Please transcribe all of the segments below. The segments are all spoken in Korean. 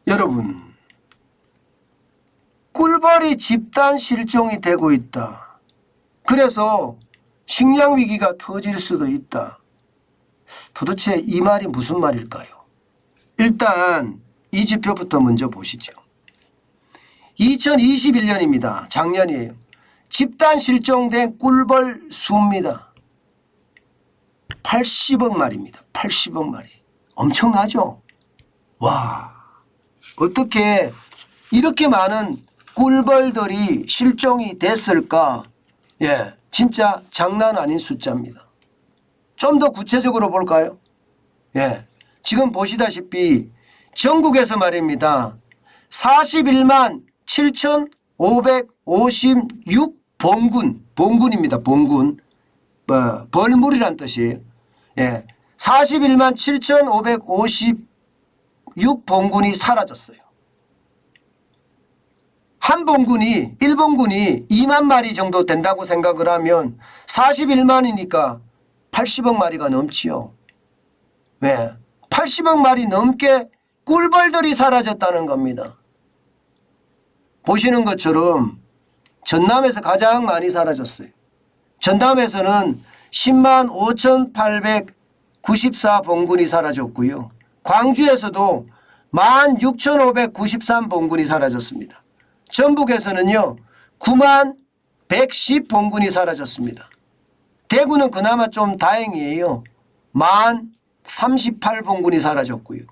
여러분, 꿀벌이 집단 실종이 되고 있다. 그래서 식량 위기가 터질 수도 있다. 도대체 이 말이 무슨 말일까요? 일단 이 지표부터 먼저 보시죠. 2021년입니다. 작년이에요. 집단 실종된 꿀벌 수입니다. 80억 마리입니다. 80억 마리. 엄청나죠? 와, 어떻게 이렇게 많은 꿀벌들이 실종이 됐을까? 예, 진짜 장난 아닌 숫자입니다. 좀 더 구체적으로 볼까요? 예, 지금 보시다시피 전국에서 말입니다. 41만 7,556 봉군입니다. 봉군. 벌물이란 뜻이에요. 예, 41만 7,556 봉군이 사라졌어요. 한 봉군이 1봉군이 2만 마리 정도 된다고 생각을 하면 41만이니까 80억 마리가 넘지요. 왜? 80억 마리 넘게 꿀벌들이 사라졌다는 겁니다. 보시는 것처럼 전남에서 가장 많이 사라졌어요. 전남에서는 10만 5,894 봉군이 사라졌고요. 광주에서도 16,593 봉군이 사라졌습니다. 전북에서는요 9만 110 봉군이 사라졌습니다. 대구는 그나마 좀 다행이에요. 1만 38 봉군이 사라졌고요.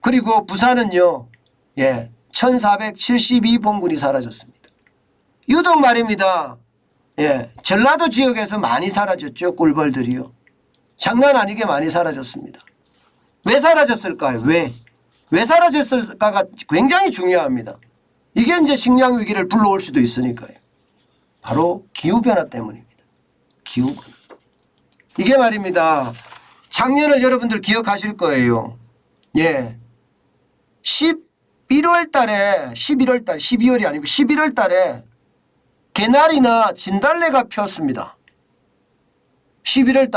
그리고 부산은요 1472 봉군이 사라졌습니다. 유독 말입니다. 전라도 지역에서 많이 사라졌죠. 꿀벌들이요. 장난 아니게 많이 사라졌습니다. 왜 사라졌을까요? 왜 사라졌을까가 굉장히 중요합니다. 이게 이제 식량 위기를 불러올 수도 있으니까요. 바로 기후변화 때문입니다. 기후변화. 이게 말입니다. 작년을 여러분들 기억하실 거예요. 11월 달에 12월이 아니고 11월 달에 개나리나 진달래가 폈습니다. 11월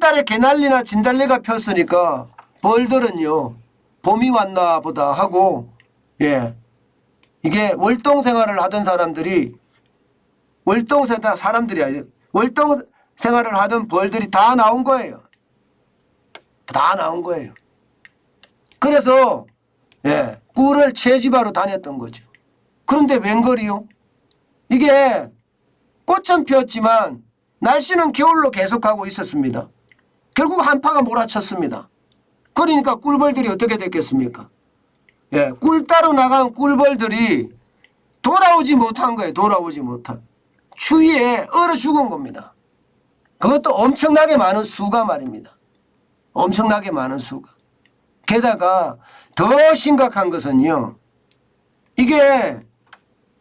달에 개나리나 진달래가 폈으니까 벌들은요 봄이 왔나 보다 하고 이게 월동 생활을 하던 사람들이 월동 생활을 하던 벌들이 다 나온 거예요. 다 나온 거예요. 그래서 꿀을 채집하러 다녔던 거죠. 그런데 웬걸이요? 이게 꽃은 피었지만 날씨는 겨울로 계속하고 있었습니다. 결국 한파가 몰아쳤습니다. 그러니까 꿀벌들이 어떻게 됐겠습니까? 꿀 따러 나간 꿀벌들이 돌아오지 못한 거예요. 돌아오지 못한. 추위에 얼어 죽은 겁니다. 그것도 엄청나게 많은 수가 말입니다. 엄청나게 많은 수가. 게다가 더 심각한 것은요. 이게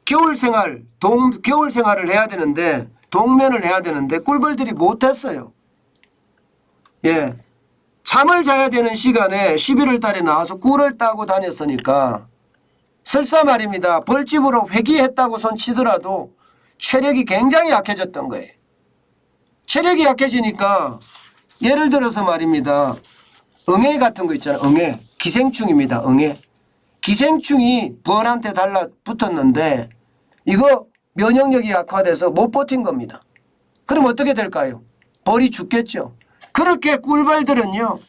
겨울 생활을 해야 되는데 동면을 해야 되는데 꿀벌들이 못했어요. 잠을 자야 되는 시간에 11월 달에 나와서 꿀을 따고 다녔으니까 설사 말입니다. 벌집으로 회귀했다고 손치더라도 체력이 굉장히 약해졌던 거예요. 체력이 약해지니까 예를 들어서 말입니다. 응애 같은 거 있잖아요. 응애. 기생충입니다. 응애. 기생충이 벌한테 달라붙었는데 이거 면역력이 약화돼서 못 버틴 겁니다. 그럼 어떻게 될까요? 벌이 죽겠죠. 그렇게 꿀벌들은요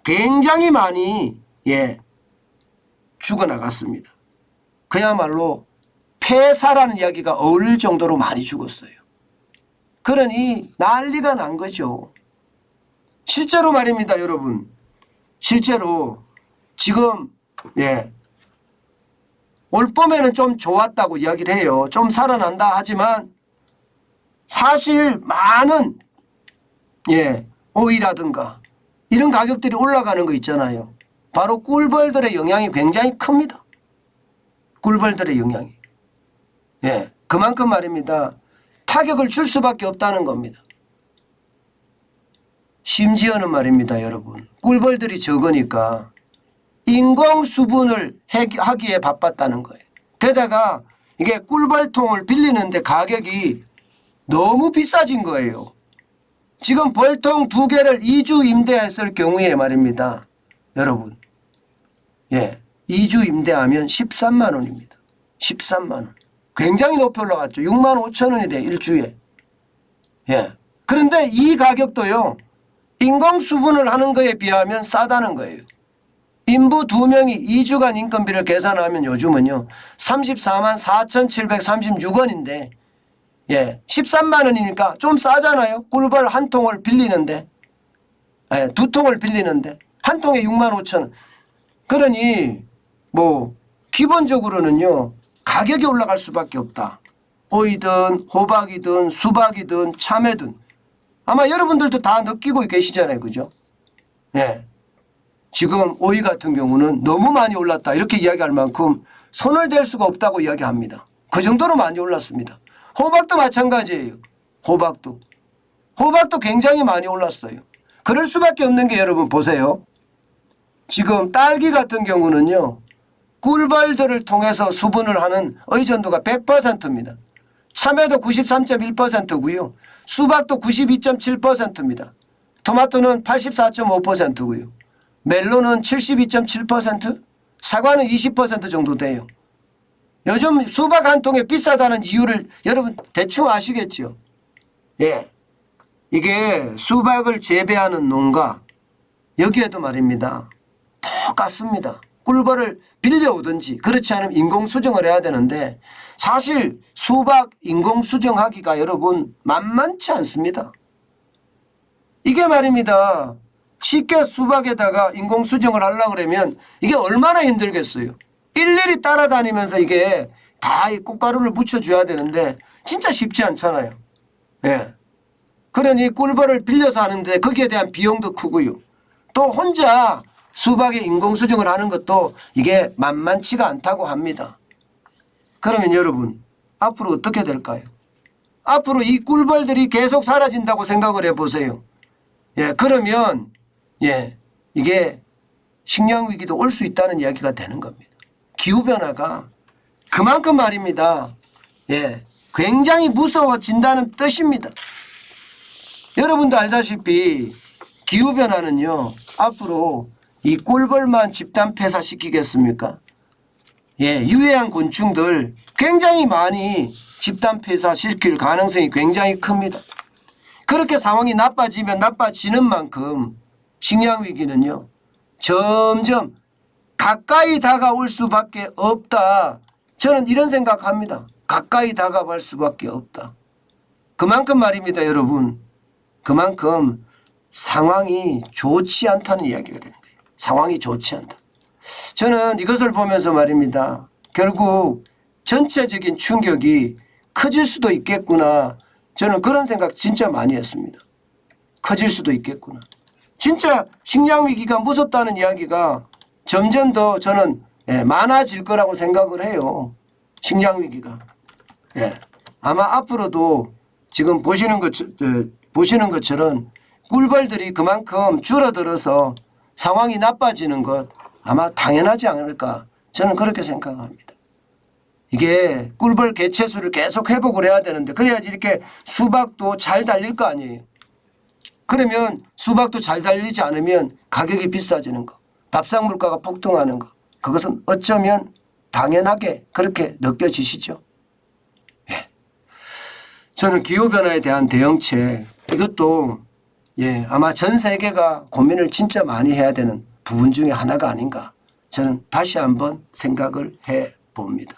굉장히 많이 죽어나갔습니다. 그야말로 폐사라는 이야기가 어울릴 정도로 많이 죽었어요. 그러니 난리가 난 거죠. 실제로 말입니다. 여러분. 실제로 지금 올봄에는 좀 좋았다고 이야기를 해요. 좀 살아난다 하지만 사실 많은 오이라든가 이런 가격들이 올라가는 거 있잖아요. 바로 꿀벌들의 영향이 굉장히 큽니다. 꿀벌들의 영향이. 그만큼 말입니다. 타격을 줄 수밖에 없다는 겁니다. 심지어는 말입니다. 여러분. 꿀벌들이 적으니까 인공수분을 하기에 바빴다는 거예요. 게다가 이게 꿀벌통을 빌리는데 가격이 너무 비싸진 거예요. 지금 벌통 2개를 2주 임대했을 경우에 말입니다. 여러분 예, 2주 임대하면 13만 원입니다. 13만 원. 굉장히 높이 올라갔죠. 6만 5천 원이 돼 일주에. 예. 그런데 이 가격도요. 인공수분을 하는 거에 비하면 싸다는 거예요. 인부 2명이 2주간 인건비를 계산하면 요즘은요. 34만 4,736원인데 예, 13만 원이니까 좀 싸잖아요. 꿀벌 한 통을 빌리는데 예, 2통을 빌리는데 한 통에 6만 5천 원. 그러니 뭐 기본적으로는요. 가격이 올라갈 수밖에 없다. 오이든 호박이든 수박이든 참외든 아마 여러분들도 다 느끼고 계시잖아요. 그죠? 예. 지금 오이 같은 경우는 너무 많이 올랐다 이렇게 이야기할 만큼 손을 댈 수가 없다고 이야기합니다. 그 정도로 많이 올랐습니다. 호박도 마찬가지예요. 호박도 굉장히 많이 올랐어요. 그럴 수밖에 없는 게 여러분 보세요. 지금 딸기 같은 경우는요. 꿀벌들을 통해서 수분을 하는 의존도가 100%입니다. 참외도 93.1%고요. 수박도 92.7%입니다. 토마토는 84.5%고요. 멜론은 72.7%, 사과는 20% 정도 돼요. 요즘 수박 한 통에 비싸다는 이유를 여러분 대충 아시겠죠? 예. 이게 수박을 재배하는 농가, 여기에도 말입니다. 똑같습니다. 꿀벌을 빌려오든지 그렇지 않으면 인공수정을 해야 되는데 사실 수박 인공수정하기가 여러분 만만치 않습니다. 이게 말입니다. 쉽게 수박에다가 인공수정을 하려고 그러면 이게 얼마나 힘들겠어요. 일일이 따라다니면서 이게 다 이 꽃가루를 묻혀줘야 되는데 진짜 쉽지 않잖아요. 예. 그러니 꿀벌을 빌려서 하는데 거기에 대한 비용도 크고요. 또 혼자 수박에 인공수정을 하는 것도 이게 만만치가 않다고 합니다. 그러면 여러분 앞으로 어떻게 될까요? 앞으로 이 꿀벌들이 계속 사라진다고 생각을 해보세요. 예, 그러면 예, 이게 식량위기도 올 수 있다는 이야기가 되는 겁니다. 기후변화가 그만큼 말입니다. 예, 굉장히 무서워진다는 뜻입니다. 여러분도 알다시피 기후변화는요. 앞으로 이 꿀벌만 집단 폐사시키겠습니까? 예, 유해한 곤충들 굉장히 많이 집단 폐사시킬 가능성이 굉장히 큽니다. 그렇게 상황이 나빠지면 나빠지는 만큼 식량위기는요. 점점 가까이 다가올 수밖에 없다. 저는 이런 생각합니다. 가까이 다가갈 수밖에 없다. 그만큼 말입니다. 여러분. 그만큼 상황이 좋지 않다는 이야기가 되는 거예요. 상황이 좋지 않다. 저는 이것을 보면서 말입니다. 결국 전체적인 충격이 커질 수도 있겠구나. 저는 그런 생각 진짜 많이 했습니다. 커질 수도 있겠구나. 진짜 식량위기가 무섭다는 이야기가 점점 더 저는 많아질 거라고 생각을 해요. 식량위기가. 예. 아마 앞으로도 지금 보시는 것처럼 꿀벌들이 그만큼 줄어들어서 상황이 나빠지는 것 아마 당연하지 않을까 저는 그렇게 생각합니다. 이게 꿀벌 개체수를 계속 회복을 해야 되는데 그래야지 이렇게 수박도 잘 달릴 거 아니에요. 그러면 수박도 잘 달리지 않으면 가격이 비싸지는 거, 밥상 물가가 폭등하는 거, 그것은 어쩌면 당연하게 그렇게 느껴지시죠. 예. 저는 기후변화에 대한 대응책 이것도 아마 전 세계가 고민을 진짜 많이 해야 되는 부분 중에 하나가 아닌가 저는 다시 한번 생각을 해 봅니다.